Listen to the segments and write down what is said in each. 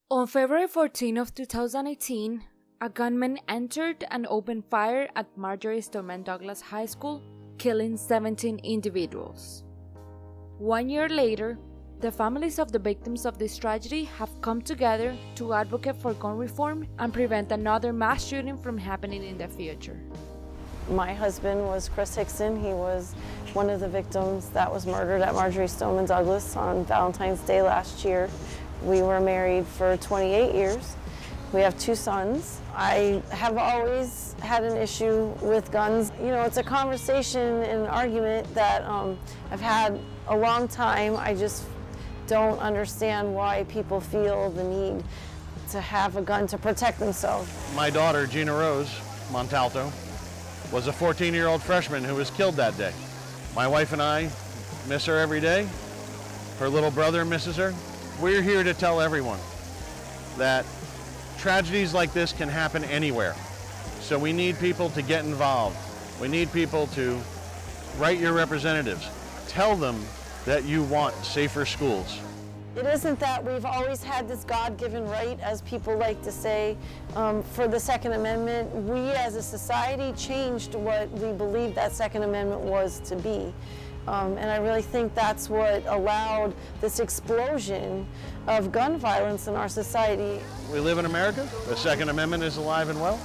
On February 14 of 2018, a gunman entered and opened fire at Marjorie Stoneman Douglas High School, killing 17 individuals. 1 year later, the families of the victims of this tragedy have come together to advocate for gun reform and prevent another mass shooting from happening in the future. My husband was Chris Hickson. He was one of the victims that was murdered at Marjorie Stoneman Douglas on Valentine's Day last year. We were married for 28 years. We have 2 sons. I have always had an issue with guns. You know, it's a conversation and an argument that I've had a long time. I just don't understand why people feel the need to have a gun to protect themselves. My daughter, Gina Rose Montalto, was a 14-year-old freshman who was killed that day. My wife and I miss her every day. Her little brother misses her. We're here to tell everyone that tragedies like this can happen anywhere. So we need people to get involved. We need people to write your representatives. Tell them that you want safer schools. It isn't that we've always had this God-given right, as people like to say, for the Second Amendment. We as a society changed what we believed that Second Amendment was to be. And I really think that's what allowed this explosion of gun violence in our society. We live in America. The Second Amendment is alive and well.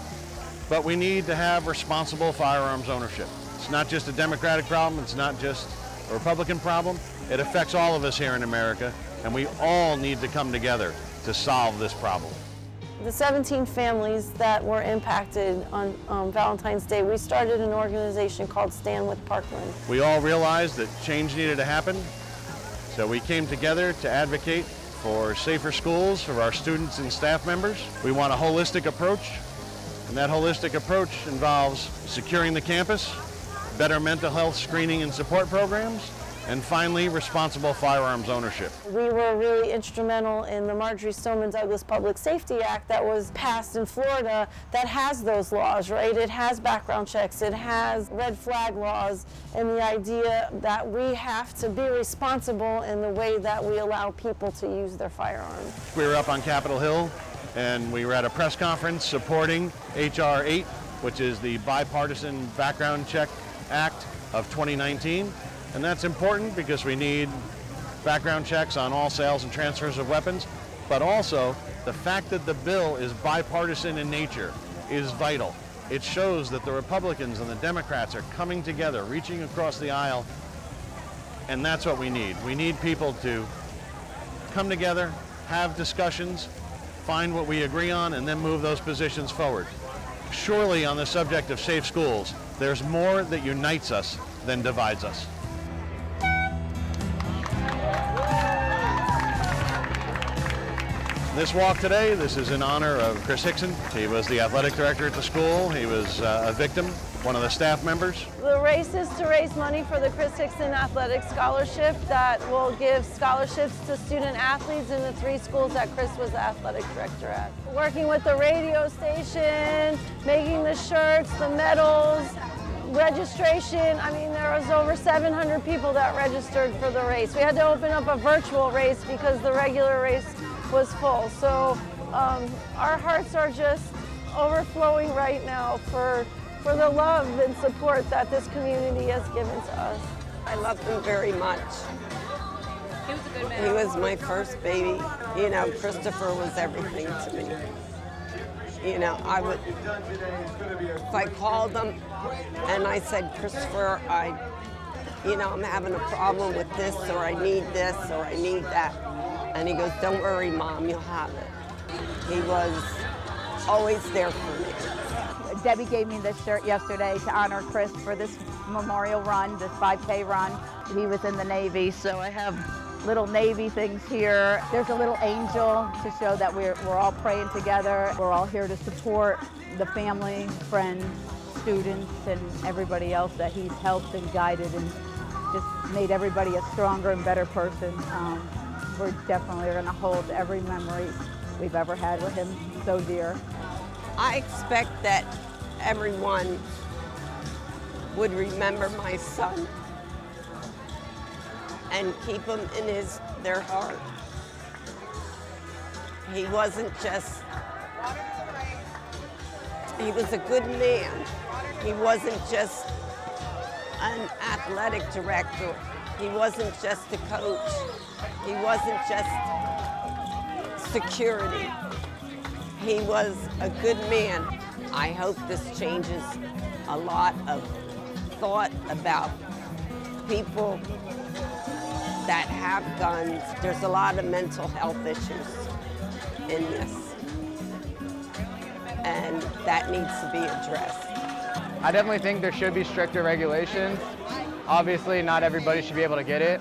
But we need to have responsible firearms ownership. It's not just a Democratic problem. It's not just a Republican problem. It affects all of us here in America, and we all need to come together to solve this problem. The 17 families that were impacted on Valentine's Day, we started an organization called Stand with Parkland. We all realized that change needed to happen, so we came together to advocate for safer schools for our students and staff members. We want a holistic approach, and that holistic approach involves securing the campus, better mental health screening and support programs, and finally, responsible firearms ownership. We were really instrumental in the Marjorie Stoneman Douglas Public Safety Act that was passed in Florida that has those laws, right? It has background checks, it has red flag laws, and the idea that we have to be responsible in the way that we allow people to use their firearms. We were up on Capitol Hill, and we were at a press conference supporting H.R. 8, which is the Bipartisan Background Check Act of 2019. And that's important because we need background checks on all sales and transfers of weapons, but also the fact that the bill is bipartisan in nature is vital. It shows that the Republicans and the Democrats are coming together, reaching across the aisle, and that's what we need. We need people to come together, have discussions, find what we agree on, and then move those positions forward. Surely on the subject of safe schools, there's more that unites us than divides us. This walk today, this is in honor of Chris Hickson. He was the athletic director at the school. He was a victim, one of the staff members. The race is to raise money for the Chris Hickson Athletic Scholarship that will give scholarships to student athletes in the 3 schools that Chris was the athletic director at. Working with the radio station, making the shirts, the medals, registration. I mean, there was over 700 people that registered for the race. We had to open up a virtual race because the regular race was full. So our hearts are just overflowing right now for the love and support that this community has given to us. I love him very much. He was a good man. He was my first baby. You know, Christopher was everything to me. You know, if I called him and I said, Christopher, I'm having a problem with this, or I need this, or I need that. And he goes, don't worry, Mom, you'll have it. He was always there for me. Debbie gave me this shirt yesterday to honor Chris for this memorial run, this 5K run. He was in the Navy, so I have little Navy things here. There's a little angel to show that we're all praying together. We're all here to support the family, friends, students, and everybody else that he's helped and guided and just made everybody a stronger and better person. We're definitely going to hold every memory we've ever had with him so dear. I expect that everyone would remember my son and keep him in their heart. He wasn't just, he was a good man. He wasn't just an athletic director. He wasn't just a coach. He wasn't just security. He was a good man. I hope this changes a lot of thought about people that have guns. There's a lot of mental health issues in this, and that needs to be addressed. I definitely think there should be stricter regulations. Obviously, not everybody should be able to get it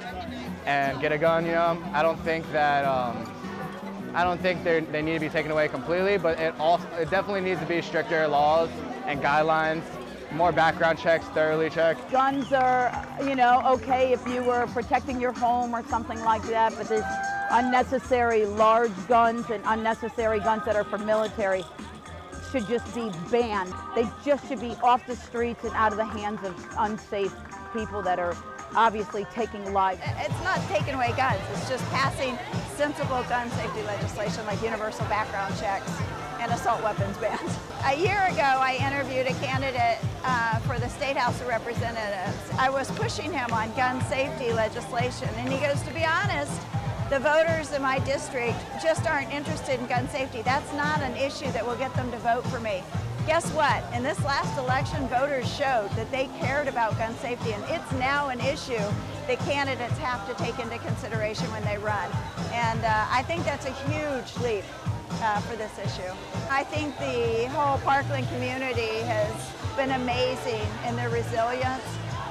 and get a gun, you know. I don't think they need to be taken away completely, but it definitely needs to be stricter laws and guidelines, more background checks, thoroughly checked. Guns are, you know, okay if you were protecting your home or something like that, but there's unnecessary large guns and unnecessary guns that are for military should just be banned. They just should be off the streets and out of the hands of unsafe people that are obviously taking lives. It's not taking away guns, it's just passing sensible gun safety legislation like universal background checks and assault weapons bans. A year ago, I interviewed a candidate for the State House of Representatives. I was pushing him on gun safety legislation, and he goes, to be honest, the voters in my district just aren't interested in gun safety. That's not an issue that will get them to vote for me. Guess what? In this last election, voters showed that they cared about gun safety, and it's now an issue that candidates have to take into consideration when they run. And I think that's a huge leap for this issue. I think the whole Parkland community has been amazing in their resilience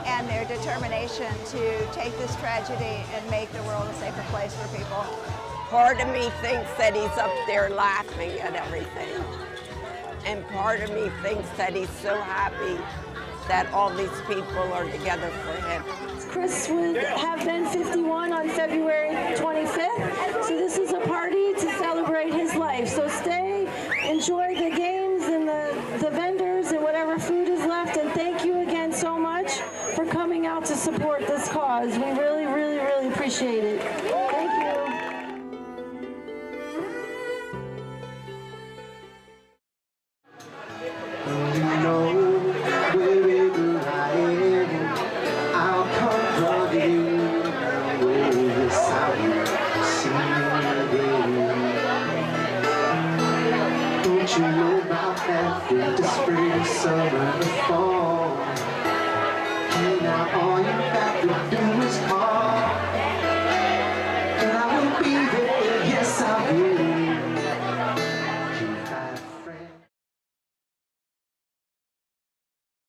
and their determination to take this tragedy and make the world a safer place for people. Part of me thinks that he's up there laughing at everything. And part of me thinks that he's so happy that all these people are together for him. Chris would have been 51 on February 25th, so this is a party to celebrate his life. So stay, enjoy the games and the vendors and whatever food is left, and thank you again so much for coming out to support this cause. We really, really, really appreciate it. Thank you. Don't you know about that winter, spring, summer?